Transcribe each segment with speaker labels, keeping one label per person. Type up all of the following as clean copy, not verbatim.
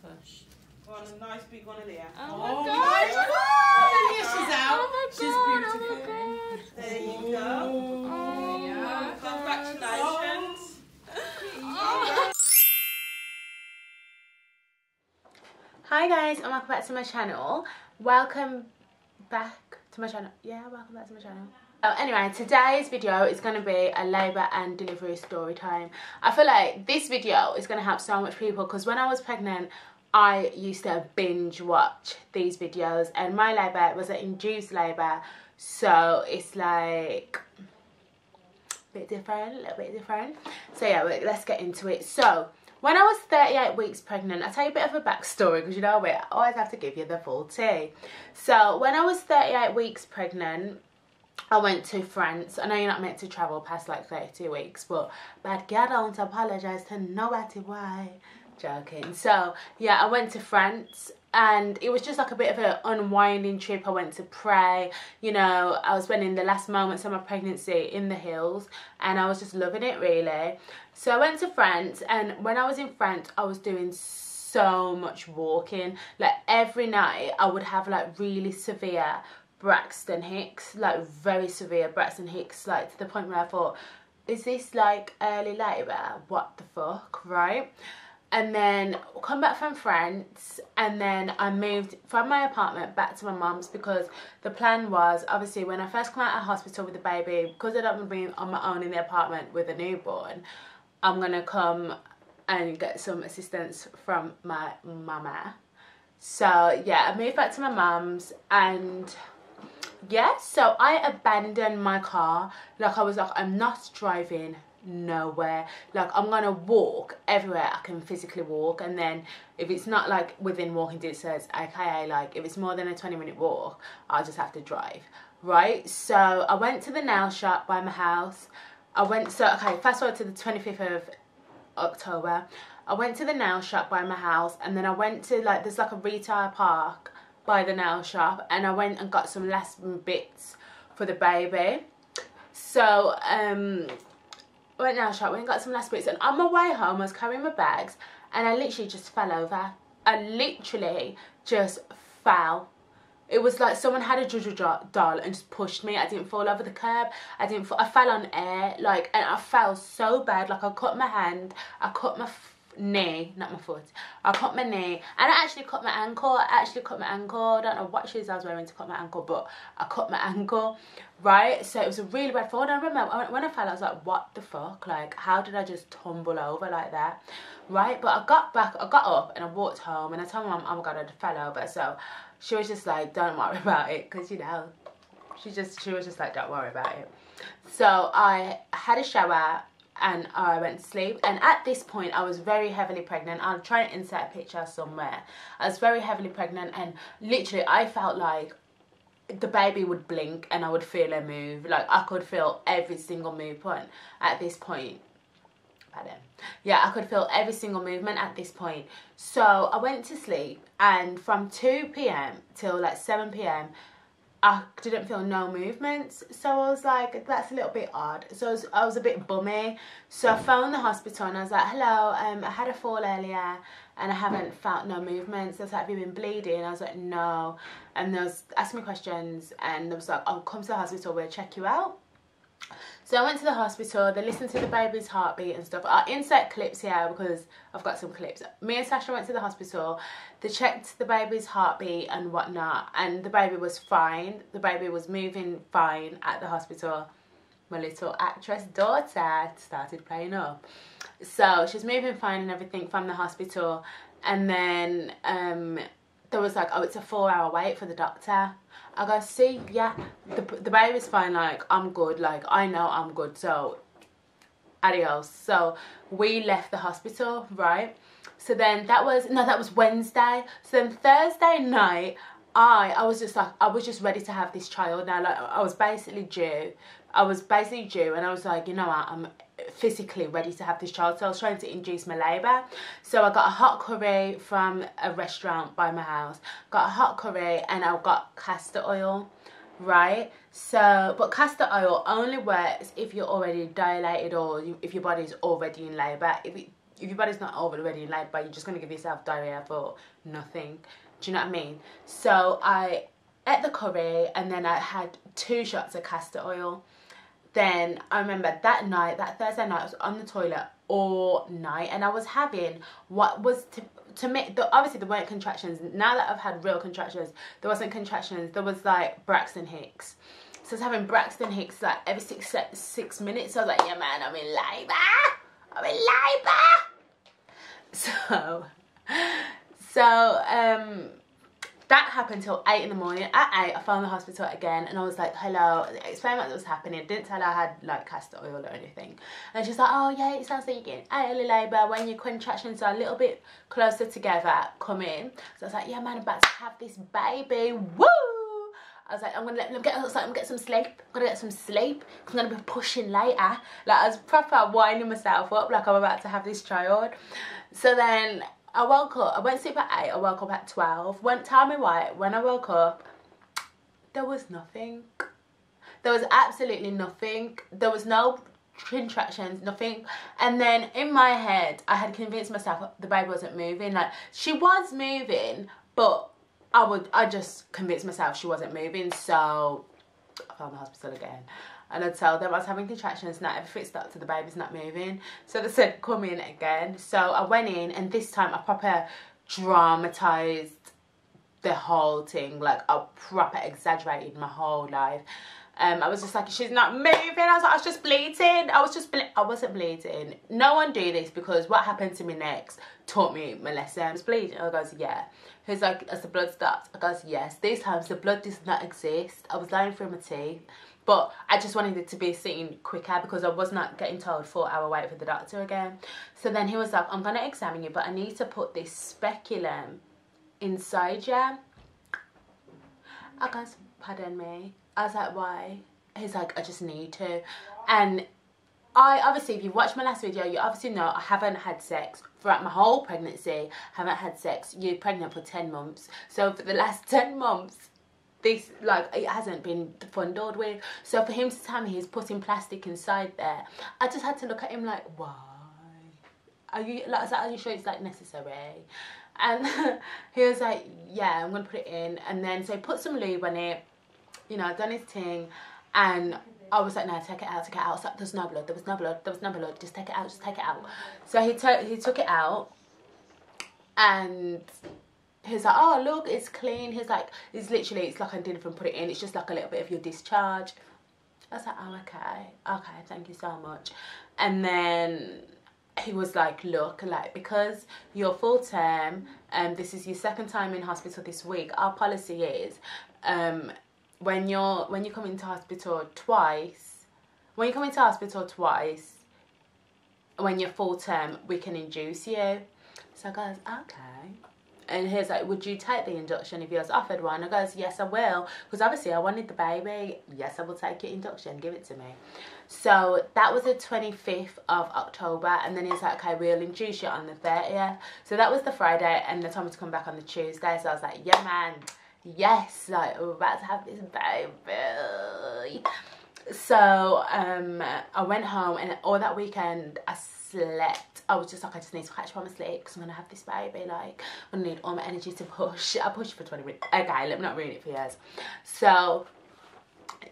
Speaker 1: Push.
Speaker 2: Go on, a nice big one in there.
Speaker 1: Oh my God!
Speaker 2: Yes, she's out.
Speaker 1: Oh my
Speaker 2: She's
Speaker 1: God,
Speaker 2: beautiful.
Speaker 1: Oh
Speaker 2: There you go.
Speaker 1: oh
Speaker 2: Yeah. Congratulations.
Speaker 3: Hi guys, and welcome back to my channel. Welcome back to my channel. Yeah, welcome back to my channel. Oh, anyway, today's video is going to be a labour and delivery story time. I feel like this video is going to help so much people because when I was pregnant, I used to binge watch these videos, and my labour was an induced labour, so it's like a bit different, a little bit different. So yeah, let's get into it. So when I was 38 weeks pregnant, I'll tell you a bit of a backstory because you know I always have to give you the full tea. So when I was 38 weeks pregnant, I went to France. I know you're not meant to travel past like 32 weeks, but girl, don't apologise to nobody, why? Joking. So yeah, I went to France and it was just like a bit of an unwinding trip. I went to pray, you know, I was spending the last moments of my pregnancy in the hills and I was just loving it really. So I went to France, and when I was in France I was doing so much walking. Like every night I would have like really severe Braxton Hicks, like very severe Braxton Hicks, like to the point where I thought, is this like early labour? What the fuck, right? And then come back from France, and then I moved from my apartment back to my mum's because the plan was, obviously when I first come out of hospital with the baby, because I don't want to be on my own in the apartment with a newborn, I'm going to come and get some assistance from my mama. So yeah, I moved back to my mum's, and yeah, so I abandoned my car. Like I was like, I'm not driving nowhere. Like I'm gonna walk everywhere I can physically walk, and then if it's not like within walking distance, aka like if it's more than a 20-minute walk, I'll just have to drive, right? So I went to the nail shop by my house. Okay, fast forward to the 25th of October. I went to the nail shop by my house, and then I went to like, there's like a retail park by the nail shop, and I went and got some last bits for the baby. So went nail shop, went and got some last bits, and on my way home I was carrying my bags and I literally just fell over. I literally just fell. It was like someone had a juju doll and just pushed me. I didn't fall over the curb. I fell on air, like, and I fell so bad. Like I cut my hand, I cut my knee, not my foot. I cut my knee, and I actually cut my ankle. I don't know what shoes I was wearing to cut my ankle, but I cut my ankle, right? So it was a really bad fall. And I remember when I fell, I was like, what the fuck? Like, how did I just tumble over like that, right? But I got up and I walked home, and I told my mum, oh my God, I fell over. So she was just like, don't worry about it, because you know, she was just like, don't worry about it. So I had a shower and I went to sleep, and at this point I was very heavily pregnant. I'll try and insert a picture somewhere. I was very heavily pregnant, and literally I felt like the baby would blink and I would feel her move. Like I could feel every single movement at this point. Pardon. Yeah, I could feel every single movement at this point. So I went to sleep, and from 2 p.m. till like 7 p.m. I didn't feel no movements. So I was like, that's a little bit odd. So I was a bit bummy. So I phoned the hospital and I was like, hello, I had a fall earlier and I haven't felt no movements. They was like, have you been bleeding? I was like, no. And they was asking me questions, and they was like, oh, come to the hospital, we'll check you out. So I went to the hospital, they listened to the baby's heartbeat and stuff. I'll insert clips here because I've got some clips. Me and Sasha went to the hospital, they checked the baby's heartbeat and whatnot, and the baby was fine. The baby was moving fine at the hospital. My little actress daughter started playing up. So she was moving fine and everything from the hospital, and then there was like, oh, it's a 4-hour wait for the doctor. I go, see, yeah, the baby's fine, like, I'm good, like, I know I'm good, so, adios. So, we left the hospital, right? So then that was Wednesday. So then Thursday night, I was just like, I was just ready to have this child now. Like, I was basically due, and I was like, you know what, I'm physically ready to have this child. So I was trying to induce my labour. So I got a hot curry from a restaurant by my house, got a hot curry, and I got castor oil, right? So, but castor oil only works if you're already dilated or if your body's already in labour. if your body's not already in labour, you're just going to give yourself diarrhea for nothing. Do you know what I mean? So I ate the curry, and then I had 2 shots of castor oil. Then I remember that night, that Thursday night, I was on the toilet all night, and I was having what was to me, obviously there weren't contractions. Now that I've had real contractions, there wasn't contractions, there was like Braxton Hicks. So I was having Braxton Hicks like every 6 minutes. So I was like, yeah man, I'm in labour. I'm in labour. So that happened till 8 in the morning. At 8, I phoned the hospital again, and I was like, hello, explain what was happening. Didn't tell her I had like castor oil or anything. And she's like, oh yeah, it sounds like you're getting early labour. When your contractions are a little bit closer together, come in. So I was like, yeah man, I'm about to have this baby. Woo! I was like, I'm gonna get some sleep. I'm gonna get some sleep. I'm gonna be pushing later. Like I was proper winding myself up, like I'm about to have this child. So then I woke up. I went to sleep at 8. I woke up at 12. Tell me why. When I woke up, there was nothing. There was absolutely nothing. There was no contractions, nothing. And then in my head, I had convinced myself the baby wasn't moving. Like she was moving, but I just convinced myself she wasn't moving. So I found the hospital again, and I told them I was having contractions. Now everything's stopped, the baby's not moving. So they said come in again. So I went in, and this time I proper dramatised the whole thing. Like I proper exaggerated my whole life. I was just like, she's not moving. I was like, I was just bleeding. I wasn't bleeding. No one do this, because what happened to me next taught me my lesson. I was bleeding. I goes, yeah. He's like, as the blood stopped, I goes, yes. These times the blood does not exist. I was lying through my teeth. But I just wanted it to be seen quicker, because I was not getting told 4-hour wait for the doctor again. So then he was like, I'm going to examine you, but I need to put this speculum inside you. I goes, pardon me. I was like, why? He's like, I just need to. And obviously, if you've watched my last video, you obviously know I haven't had sex throughout my whole pregnancy. Haven't had sex. You're pregnant for 10 months. So for the last 10 months, this, like, it hasn't been fondled with. So for him to tell me he's putting plastic inside there, I just had to look at him like, why? Are you, like, are you sure it's like necessary? And he was like, yeah, I'm gonna put it in. And then so he put some lube on it, you know, done his thing, and I was like, no, take it out, take it out. I was like, there's no blood, there was no blood, there was no blood, just take it out, just take it out. So he took it out, and he's like, oh look, it's clean. He's like, it's like I didn't even put it in, it's just like a little bit of your discharge. I was like, oh okay, thank you so much. And then he was like, look, like, because you're full term, this is your 2nd time in hospital this week, our policy is when you come into hospital twice, when you're full term, we can induce you. So I goes, okay. And he's like, would you take the induction if you was offered one? I goes, yes I will, because obviously I wanted the baby. Yes, I will take your induction, give it to me. So that was the 25th of October, and then he's like, okay, we'll induce you on the 30th. So that was the Friday, and they told me to come back on the Tuesday. So I was like, yeah man, yes, like we're about to have this baby. So I went home, and all that weekend I slept. I was just like, I just need to catch up on my sleep, because I'm gonna have this baby. Like I'm gonna need all my energy to push. I pushed for 20 minutes. Okay, let me not ruin it for you guys. So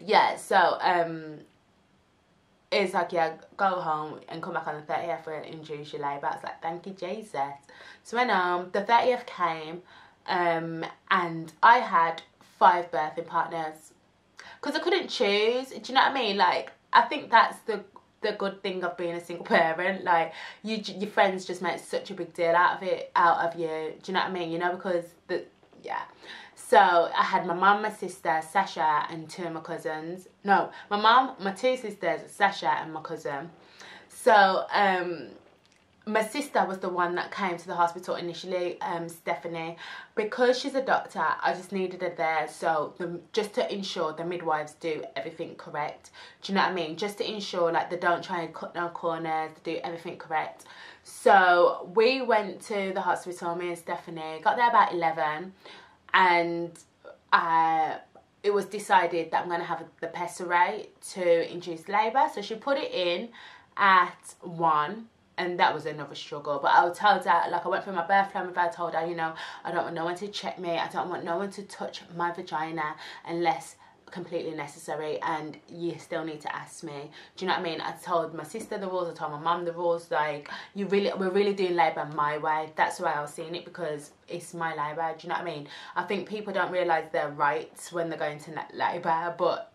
Speaker 3: yeah, so it's like, yeah, go home and come back on the 30th for induce your labour. I was like, thank you Jesus. So went home, the 30th came, and I had 5 birthing partners, because I couldn't choose. Do you know what I mean? Like, I think that's the good thing of being a single parent. Like, your friends just make such a big deal out of you. Do you know what I mean? You know, because yeah. So I had my mum, my sister, Sasha, and 2 of my cousins. No, my mum, my 2 sisters, Sasha, and my cousin. So my sister was the one that came to the hospital initially, Stephanie. Because she's a doctor, I just needed her there, so just to ensure the midwives do everything correct. Do you know what I mean? Just to ensure, like, they don't try and cut no corners, they do everything correct. So we went to the hospital, me and Stephanie, got there about 11, and it was decided that I'm going to have the pessary to induce labour. So she put it in at 1. And that was another struggle. But I would tell Dad, like, I went through my birth plan with her, I told her, you know, I don't want no one to check me. I don't want no one to touch my vagina unless completely necessary, and you still need to ask me. Do you know what I mean? I told my sister the rules, I told my mum the rules. Like, we're really doing labour my way. That's the way I was seeing it, because it's my labour. Do you know what I mean? I think people don't realise their rights when they're going to labour, but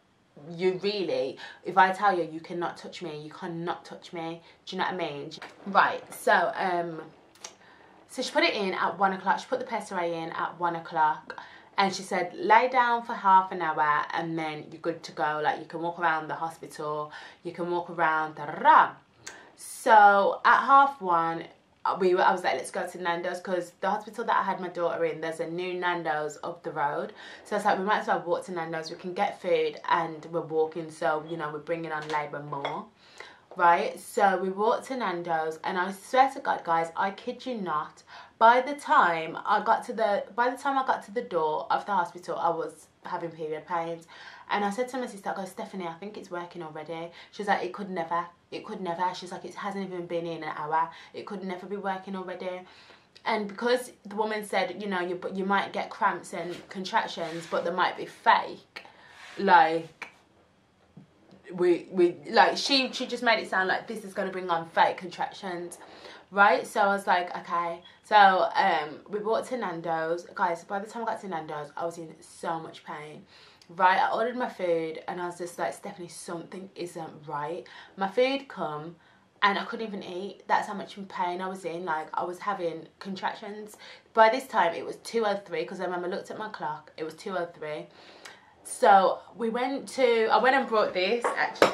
Speaker 3: you really, if I tell you cannot touch me, you cannot touch me. Do you know what I mean? Right, so so she put it in at 1 o'clock. She put the pessary in at 1 o'clock, and she said lay down for half an hour and then you're good to go. Like, you can walk around the hospital, you can walk around, da, da, da. So at 1:30, I was like, let's go to Nando's, because the hospital that I had my daughter in, there's a new Nando's up the road. So I was like, we might as well walk to Nando's, we can get food and we're walking, so, you know, we're bringing on labour more. Right, so we walked to Nando's, and I swear to God, guys, I kid you not, by the time I got to the door of the hospital, I was having period pains. And I said to my sister, I go, Stephanie, I think it's working already. She was like, it could never. She's like, it hasn't even been in an hour. It could never be working already. And because the woman said, you know, you might get cramps and contractions, but they might be fake, like, she just made it sound like this is going to bring on fake contractions, right? So I was like, okay. So we walked to Nando's. Guys, by the time I got to Nando's, I was in so much pain. Right, I ordered my food and I was just like, Stephanie, something isn't right. My food come and I couldn't even eat. That's how much pain I was in. Like, I was having contractions. By this time it was 2:03, because I remember I looked at my clock, it was 2:03. So I went and brought this, actually.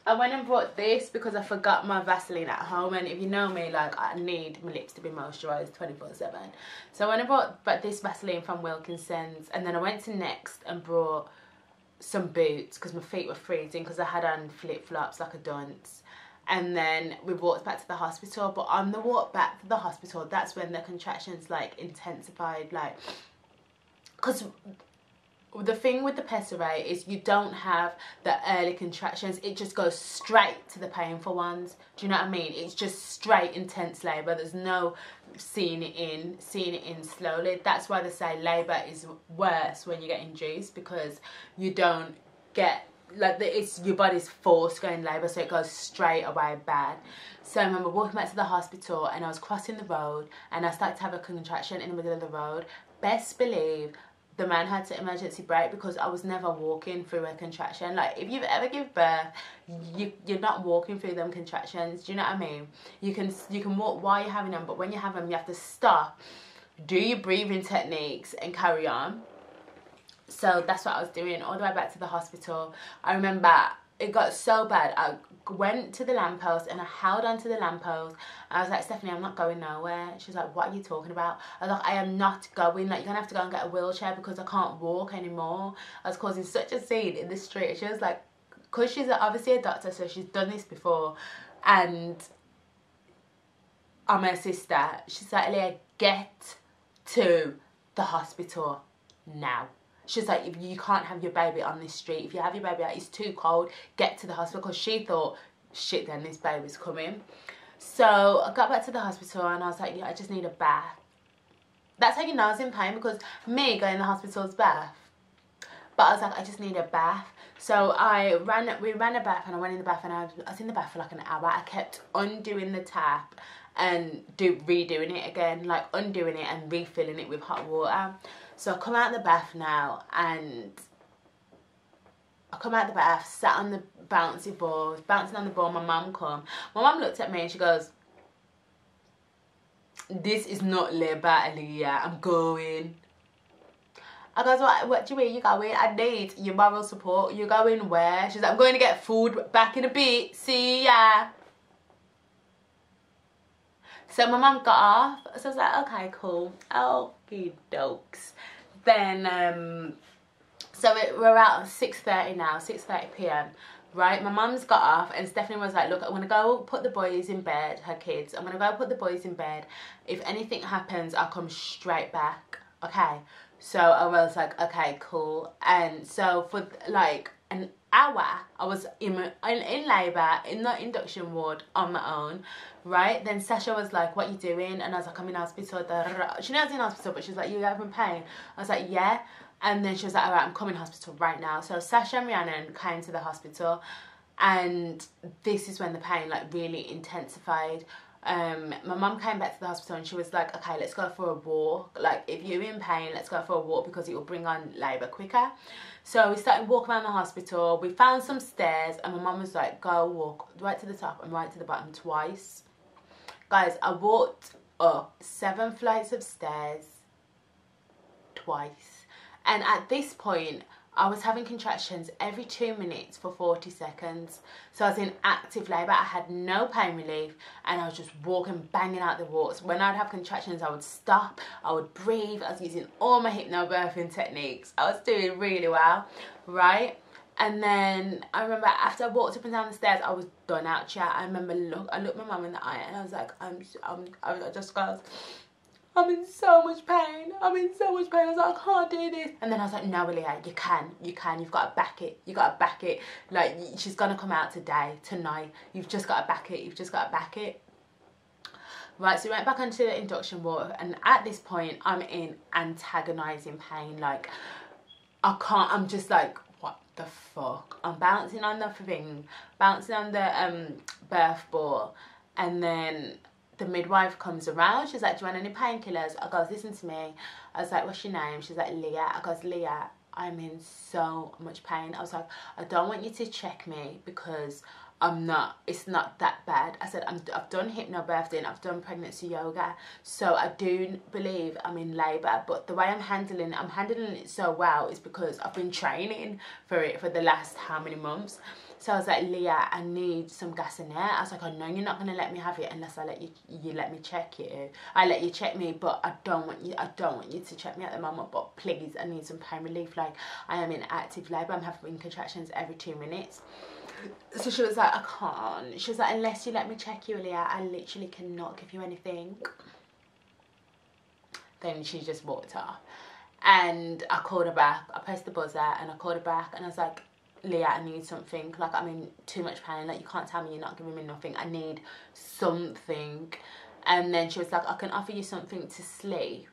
Speaker 3: I went and brought this because I forgot my Vaseline at home, and if you know me, like, I need my lips to be moisturised 24/7. So I went and brought this Vaseline from Wilkinson's, and then I went to Next and brought some boots because my feet were freezing, because I had on flip-flops like a dunce. And then we walked back to the hospital, but on the walk back to the hospital, that's when the contractions, like, intensified, like, because the thing with the pessary is you don't have the early contractions. It just goes straight to the painful ones. Do you know what I mean? It's just straight intense labour. There's no seeing it in slowly. That's why they say labour is worse when you get induced, because you don't get, like, it's your body's forced to go in labour, so it goes straight away bad. So I remember walking back to the hospital and I was crossing the road and I started to have a contraction in the middle of the road. Best believe the man had to emergency brake, because I was never walking through a contraction. Like, if you've ever given birth, you're not walking through them contractions. Do you know what I mean? You can walk while you're having them, but when you have them, you have to stop, do your breathing techniques and carry on. So that's what I was doing all the way back to the hospital. I remember it got so bad, I went to the lamppost and I held onto the lamppost. I was like, Stephanie, I'm not going nowhere. She's like, what are you talking about? I was like, I am not going. Like, you're gonna have to go and get a wheelchair because I can't walk anymore. I was causing such a scene in the street. She was like, because she's obviously a doctor, so she's done this before, and I'm her sister. She's like, Leah, get to the hospital now. She's like, if you can't have your baby on this street, if you have your baby out, it's too cold, get to the hospital, because she thought, shit, then this baby's coming. So I got back to the hospital and I was like, yeah, I just need a bath. That's how you know I was in pain, because me going to the hospital is bath. But I was like, I just need a bath. So we ran a bath and I went in the bath and I was in the bath for like an hour. I kept undoing the tap and redoing it again, like undoing it and refilling it with hot water. So I come out of the bath now, and I come out of the bath, sat on the bouncy ball, bouncing on the ball. My mum come. My mum looked at me and she goes, this is not labour, Aaliyah. I'm going. I goes, what do you mean you going? I need your moral support. You're going where? She's like, I'm going to get food, back in a bit. See ya. So my mum got off. So I was like, okay, cool. Okie dokes. Then, so we're out at 6:30 now, 6:30 p.m. Right? My mum's got off and Stephanie was like, look, I'm going to go put the boys in bed, her kids. I'm going to go put the boys in bed. If anything happens, I'll come straight back. Okay? So I was like, okay, cool. And so for like an hour I was in labour in the induction ward on my own, right? Then Sasha was like, what you doing? And I was like, I'm in hospital. She knows I was in hospital, but she was like, you having pain? I was like, yeah. And then she was like, all right, I'm coming to hospital right now. So Sasha and Rhiannon came to the hospital, and this is when the pain like really intensified. My mum came back to the hospital and she was like, okay, let's go for a walk. Like, if you're in pain, let's go for a walk because it will bring on labour quicker. So we started walking around the hospital. We found some stairs and my mum was like, go walk right to the top and right to the bottom twice. Guys, I walked up 7 flights of stairs twice. And at this point, I was having contractions every 2 minutes for 40 seconds. So I was in active labour. I had no pain relief and I was just walking, banging out the walks. When I'd have contractions, I would stop, I would breathe. I was using all my hypnobirthing techniques. I was doing really well, right? And then I remember after I walked up and down the stairs, I was done out, chat. I remember I looked my mum in the eye and I was like, I just goes, I'm in so much pain. I'm in so much pain. I was like, I can't do this. And then I was like, no, Leah, you can. You've got to back it. You've got to back it. Like, she's going to come out tonight. You've just got to back it. You've just got to back it. Right, so we went back onto the induction ward. And at this point, I'm in antagonising pain. Like, I can't, I'm just like, what the fuck? I'm bouncing on the thing, bouncing on the birth ball. And then the midwife comes around. She's like, do you want any painkillers? I goes, listen to me. I was like, what's your name? She's like, Leah. I goes, Leah, I'm in so much pain. I was like, I don't want you to check me because it's not that bad. I said, I've done hypnobirthing, I've done pregnancy yoga, so I do believe I'm in labour, but the way I'm handling it so well is because I've been training for it for the last how many months. So I was like, Leah, I need some gas in there. I was like, I know you're not going to let me have it unless I let you let me check you. I let you check me, but I don't want you to check me at the moment, but please, I need some pain relief. Like, I am in active labour. I'm having contractions every 2 minutes. So she was like, I can't. She was like, unless you let me check you, Leah, I literally cannot give you anything. Then she just walked off. And I called her back. I pressed the buzzer and I called her back and I was like, Leah, I need something. Like, I'm in too much pain. Like, you can't tell me you're not giving me nothing. I need something. And then she was like, I can offer you something to sleep,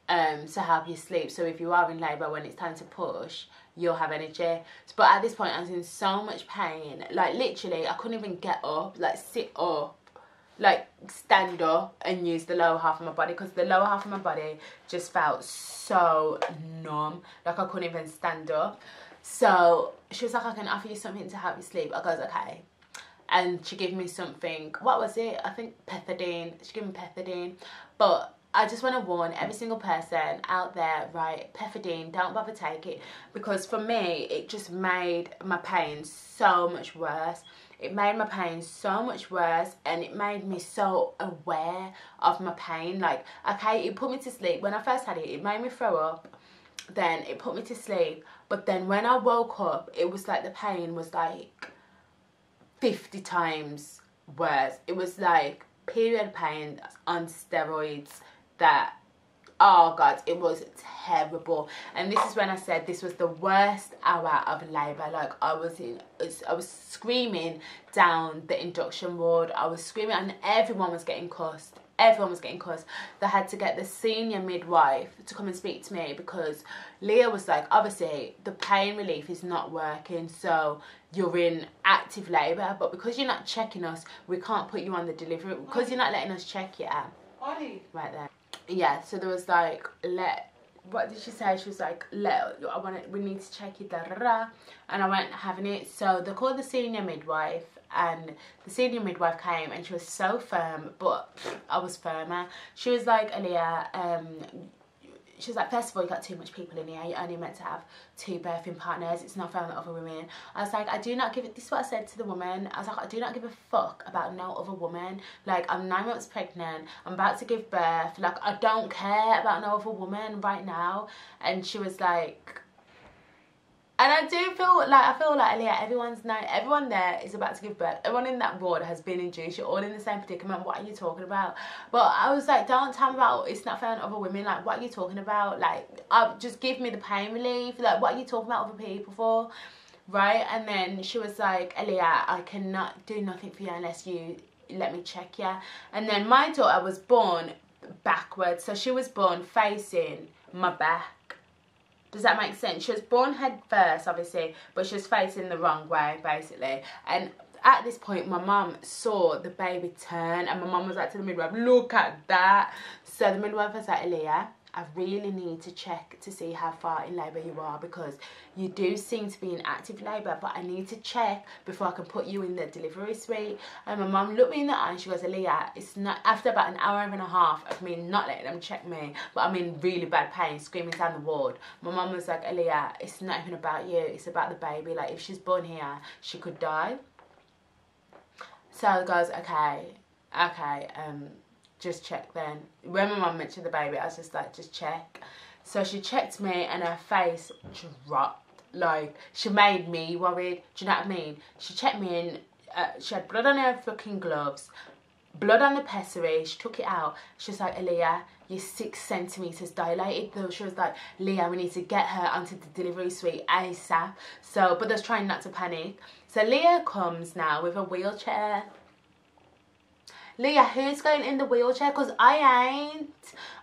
Speaker 3: to help you sleep. So if you are in labour, when it's time to push, you'll have energy. But at this point, I was in so much pain. Like, literally, I couldn't even get up, like, sit up, like, stand up and use the lower half of my body, because the lower half of my body just felt so numb. Like, I couldn't even stand up. So she was like, I can offer you something to help you sleep. I goes, okay. And she gave me something, what was it? I think pethidine. She gave me pethidine. But I just want to warn every single person out there, right? Pethidine, don't bother take it, because for me, it just made my pain so much worse. It made my pain so much worse, and it made me so aware of my pain. Like, okay, it put me to sleep. When I first had it, it made me throw up. Then it put me to sleep. But then when I woke up, it was like the pain was like 50 times worse. It was like period pain on steroids that, oh God, it was terrible. And this is when I said this was the worst hour of labour. Like, I was screaming down the induction ward. I was screaming and everyone was getting cussed. Everyone was getting cussed. They had to get the senior midwife to come and speak to me, because Leah was like, obviously the pain relief is not working, so you're in active labour, but because you're not checking us, we can't put you on the delivery, because you're not letting us check you out. Right there. Yeah, so there was like, what did she say? She was like, we need to check you, da, da, da. And I went having it. So they called the senior midwife, and the senior midwife came and she was so firm, but I was firmer. She was like, Aaliyah, she was like, first of all, you got too much people in here. You're only meant to have 2 birthing partners. It's not fair on the other women. I was like, I do not give it. This is what I said to the woman. I was like, I do not give a fuck about no other woman. Like, I'm 9 months pregnant. I'm about to give birth. Like, I don't care about no other woman right now. And she was like, and I feel like, Aaliyah, everyone there is about to give birth. Everyone in that ward has been induced. You're all in the same predicament. What are you talking about? But I was like, don't tell me about it's not fair on other women. Like, what are you talking about? Like, just give me the pain relief. Like, what are you talking about other people for? right? And then she was like, Elia, I cannot do nothing for you unless you let me check you. And then my daughter was born backwards, so she was born facing my back. Does that make sense? She was born head first, obviously, but she was facing the wrong way, basically. And at this point, my mum saw the baby turn, and my mum was like to the midwife, look at that. So the midwife was like, Aaliyah, I really need to check to see how far in labour you are, because you do seem to be in active labour, but I need to check before I can put you in the delivery suite. And my mum looked me in the eye and she goes, Aaliyah, it's not, after about an hour and a half of me not letting them check me, but I'm in really bad pain, screaming down the ward, my mum was like, Aaliyah, it's not even about you, it's about the baby. Like, if she's born here, she could die. So I goes, okay, just check then. When my mum mentioned the baby, I was just like, just check. So she checked me and her face dropped. Like, she made me worried. Do you know what I mean? She checked me and she had blood on her fucking gloves, blood on the pessary. She took it out. She was like, Aaliyah, you're 6 centimetres dilated. Though she was like, Leah, we need to get her onto the delivery suite ASAP. So, but they was trying not to panic. So Leah comes now with a wheelchair. Leah, who's going in the wheelchair? Because I ain't.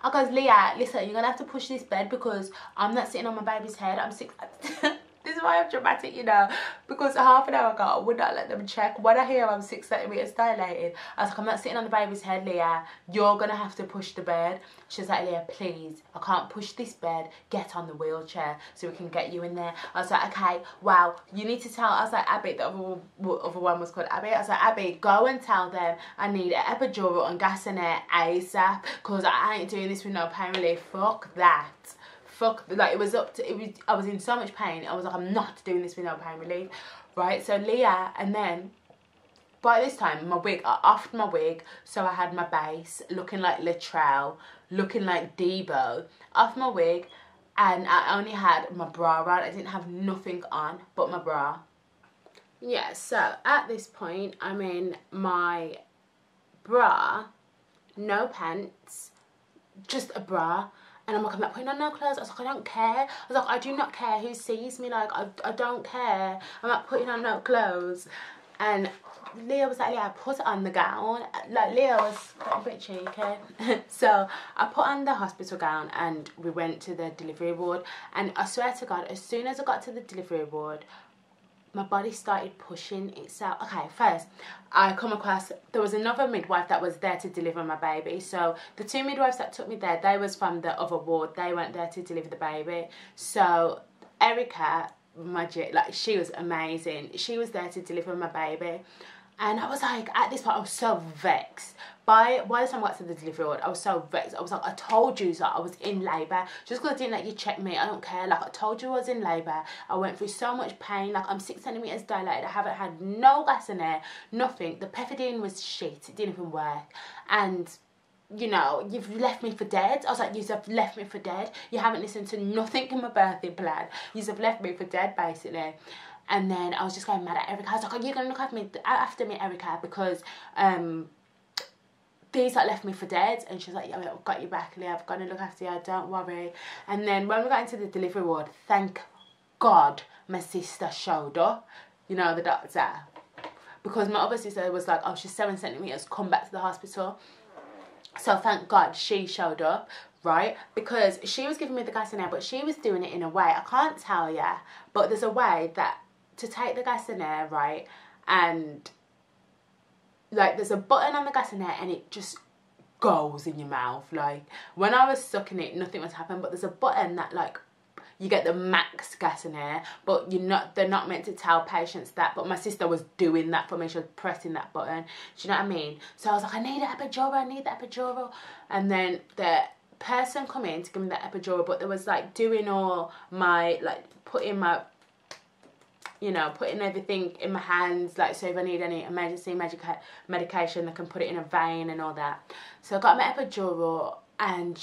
Speaker 3: I goes, Leah, listen, you're going to have to push this bed because I'm not sitting on my baby's head. I'm 6... This is why I'm dramatic, you know, because half an hour ago I would not let them check. When I hear I'm 6 centimetres dilated, I was like, I'm not sitting on the baby's head, Leah. You're going to have to push the bed. She's like, Leah, please, I can't push this bed. Get on the wheelchair so we can get you in there. I was like, okay, wow, you need to tell. I was like, Abby, the other one was called Abby. I was like, Abby, go and tell them I need an epidural and gas in there ASAP, because I ain't doing this with no pain relief. Fuck that. Fuck, like, it was, I was in so much pain. I was like, I'm not doing this with no pain relief, right? So Leah, and then by this time, my wig, I offed my wig, so I had my base looking like Latrell, looking like Debo, off my wig, and I only had my bra on. I didn't have nothing on but my bra. Yeah, so at this point, I'm in my bra, no pants, just a bra. And I'm like, I'm not putting on no clothes. I was like, I don't care. I was like, I do not care who sees me. Like, I don't care. I'm not putting on no clothes. And Leah was like, Leah, put on the gown. Like, Leah was a bit cheeky. So I put on the hospital gown and we went to the delivery ward. And I swear to God, as soon as I got to the delivery ward, my body started pushing itself. Okay, first, I come across, there was another midwife that was there to deliver my baby. So the 2 midwives that took me there, they was from the other ward. They weren't there to deliver the baby. So Erica, like, she was amazing. She was there to deliver my baby. And I was like, at this point, I was so vexed. By the time I got to the delivery ward, I was so vexed. I was like, I told you that I was in labour. Just because I didn't let you check me, I don't care. Like, I told you I was in labour. I went through so much pain. Like, I'm 6 centimetres dilated. I haven't had no gas in there, nothing. The pethidine was shit. It didn't even work. And, you know, you've left me for dead. I was like, you've left me for dead. You haven't listened to nothing in my birthing plan. You've left me for dead, basically. And then I was just going mad at Erica. I was like, are you going to look after me, Erica? Because these like left me for dead. And she was like, yeah, I've got you back, Leah. I've got to look after you. Don't worry. And then when we got into the delivery ward, thank God my sister showed up. You know, the doctor. Because my other sister was like, oh, she's 7 centimetres. Come back to the hospital. So thank God she showed up. Right, because she was giving me the gas in there, but she was doing it in a way, I can't tell you, but there's a way that to take the gas in there, right, and like there's a button on the gas in there and it just goes in your mouth. Like, when I was sucking it, nothing was happening, but there's a button that, like, you get the max gas in there, but they're not meant to tell patients that. But my sister was doing that for me. She was pressing that button. Do you know what I mean? So I was like, I need an epidural, I need the epidural. And then the person come in to give me the epidural, but there was like doing all my, like, putting my, you know, putting everything in my hands, like, so if I need any emergency medication, I can put it in a vein and all that. So I got my epidural, and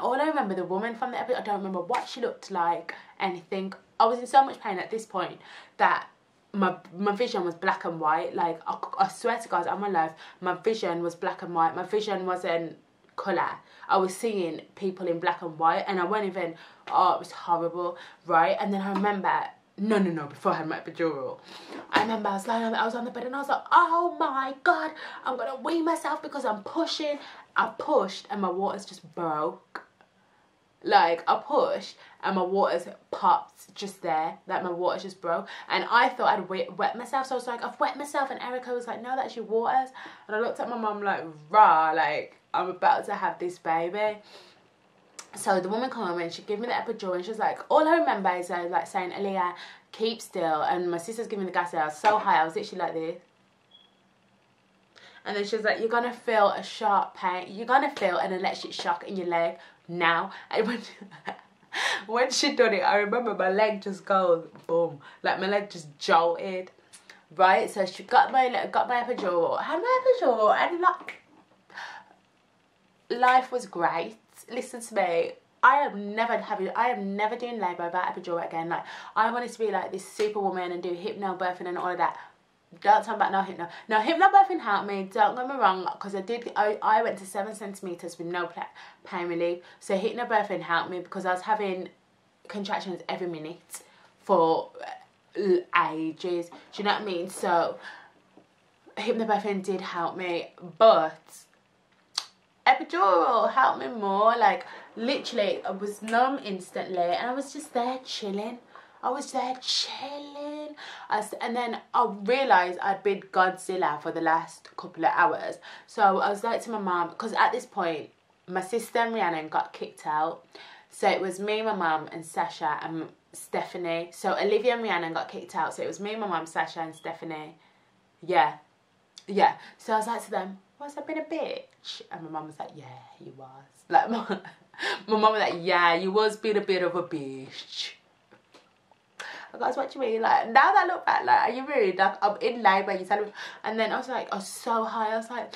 Speaker 3: all I remember the woman from the epidural. I don't remember what she looked like, anything. I was in so much pain at this point that my vision was black and white. Like, I swear to God, on my life, my vision was black and white. My vision wasn't colour. I was seeing people in black and white, and I wasn't even, oh, it was horrible, right? And then I remember no, before I had my epidural. I remember I was on the bed and I was like, oh my God, I'm gonna wee myself because I'm pushing. I pushed and my waters just broke. Like, I pushed and my waters popped just there. Like, my waters just broke. And I thought I'd wet myself. So I was like, I've wet myself. And Erica was like, no, that's your waters. And I looked at my mum like, rah, like, I'm about to have this baby. So the woman came over and she gave me the epidural and she was like, all I remember is like saying, Aaliyah, keep still. And my sister's giving me the gas. I was so high. I was literally like this. And then she was like, you're going to feel a sharp pain. You're going to feel an electric shock in your leg now. And when she done it, I remember my leg just goes boom. Like, my leg just jolted. Right? So she got my epidural. I had my epidural. And like, life was great. Listen to me. I am never doing labour without epidural again. Like, I wanted to be like this superwoman and do hypnobirthing and all of that. Don't talk about no hypno. No, hypnobirthing helped me. Don't get me wrong, because I went to 7 centimeters with no pain relief. So hypnobirthing helped me because I was having contractions every minute for ages. Do you know what I mean? So hypnobirthing did help me, but epidural helped me more. Like, literally, I was numb instantly, and I was just there chilling. I was there chilling. And then I realised I'd been Godzilla for the last couple of hours. So I was like to my mum, because at this point, my sister and Rhiannon got kicked out. So it was me, my mum, and Sasha and Stephanie. So Olivia and Rhiannon got kicked out. So it was me, my mum, Sasha, and Stephanie. Yeah. So I was like to them, was I being a bitch? And my mum was like, yeah, you was. Like, my mum was like, yeah, you was being a bit of a bitch. Guys, what do you mean? Like, now that I look back, like, are you rude? Like, I'm in labour, you tell me. And then I was like, I was so high. I was like,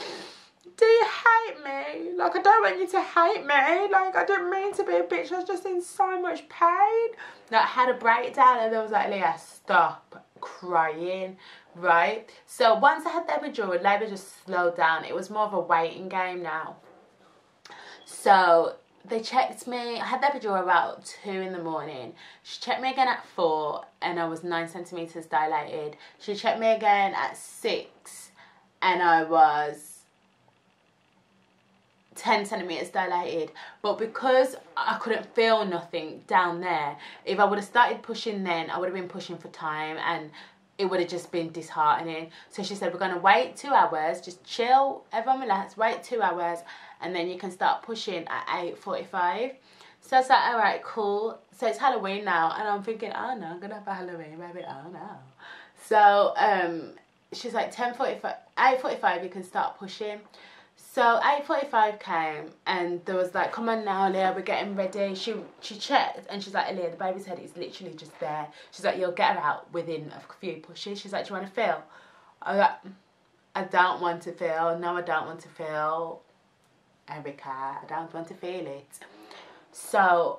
Speaker 3: do you hate me? Like, I don't want you to hate me. Like, I didn't mean to be a bitch. I was just in so much pain. Like, I had a breakdown and I was like, Leah, stop crying, right? So once I had the epidural, labour just slowed down. It was more of a waiting game now. So they checked me. I had the epidural about 2 in the morning. She checked me again at 4 and I was 9 centimeters dilated. She checked me again at 6 and I was 10 centimeters dilated. But because I couldn't feel nothing down there, if I would have started pushing then, I would have been pushing for time and it would have just been disheartening. So she said, we're going to wait 2 hours, just chill, everyone relax, wait 2 hours, and then you can start pushing at 8:45. So I was like, all right, cool. So it's Halloween now, and I'm thinking, oh no, I'm going to have a Halloween, baby, oh no. So she's like, 8:45, you can start pushing. So 8:45 came, and there was like, come on now, Leah, we're getting ready. She checked, and she's like, Leah, the baby's head is literally just there. She's like, you'll get her out within a few pushes. She's like, do you want to feel? I was like, I don't want to feel. No, I don't want to feel. Erica, I don't want to feel it. So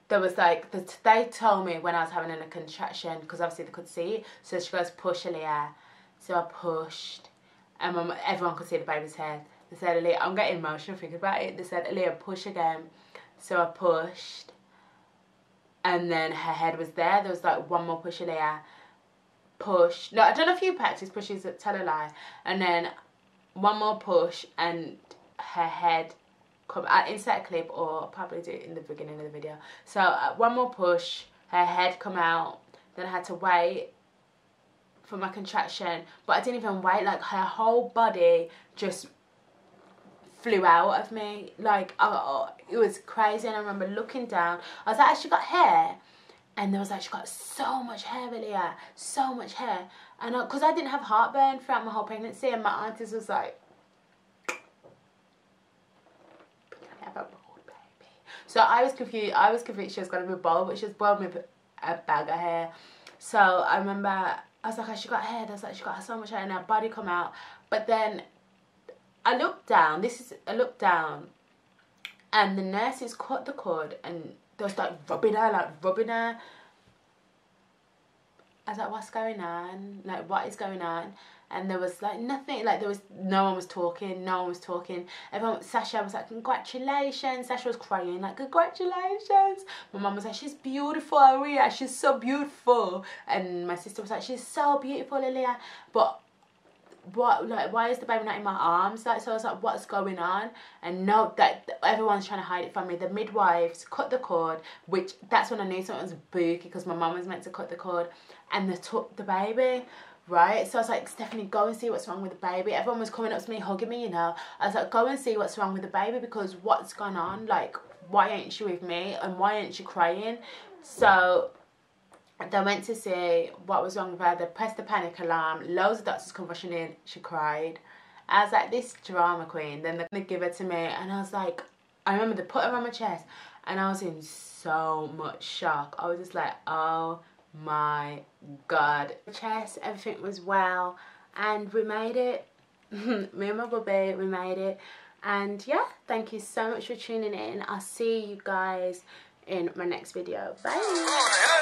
Speaker 3: there was like, they told me when I was having a contraction, because obviously they could see it. So she goes, push, Leah. So I pushed, and everyone could see the baby's head. They said, Aaliyah, I'm getting emotional thinking about it. They said, Aaliyah, push again. So I pushed, and then her head was there. There was like one more push, Aaliyah. Push. No, I done a few practice pushes, tell a lie. And then one more push, and her head come. I'll insert a clip, or I'll probably do it in the beginning of the video. So one more push, her head come out. Then I had to wait for my contraction, but I didn't even wait. Like, her whole body just flew out of me. Like, oh, it was crazy. And I remember looking down. I was like, has she got hair? And there was like, she got so much hair, Leah, so much hair. And because I didn't have heartburn throughout my whole pregnancy, and my aunties was like, so I was confused. I was convinced she was going to be bald, but she was bald with a bag of hair. So I remember, I was like, has she got hair? I was like, she got so much hair, and her body come out. But then I looked down. I looked down, and the nurses cut the cord, and they was like rubbing her. I was like, what's going on? Like, what is going on? And there was like nothing, like there was, no one was talking, everyone, Sasha was like, congratulations. Sasha was crying like, congratulations. My mum was like, she's beautiful, Aria, she's so beautiful. And my sister was like, she's so beautiful, Lilia. But what, like, why is the baby not in my arms? Like, so I was like, what's going on? And no, that everyone's trying to hide it from me. The midwives cut the cord, which that's when I knew something was booky, because my mum was meant to cut the cord, and they took the baby. Right, so I was like, Stephanie, go and see what's wrong with the baby. Everyone was coming up to me, hugging me, you know. I was like, go and see what's wrong with the baby, because what's gone on? Like, why ain't she with me? And why ain't she crying? So they went to see what was wrong with her. They pressed the panic alarm. Loads of doctors come rushing in. She cried. I was like, this drama queen. Then they give her to me, and I was like, I remember they put her on my chest, and I was in so much shock. I was just like, oh my god. Chest, everything was well, and we made it. Me and my bubby, we made it. And yeah, thank you so much for tuning in. I'll see you guys in my next video. Bye.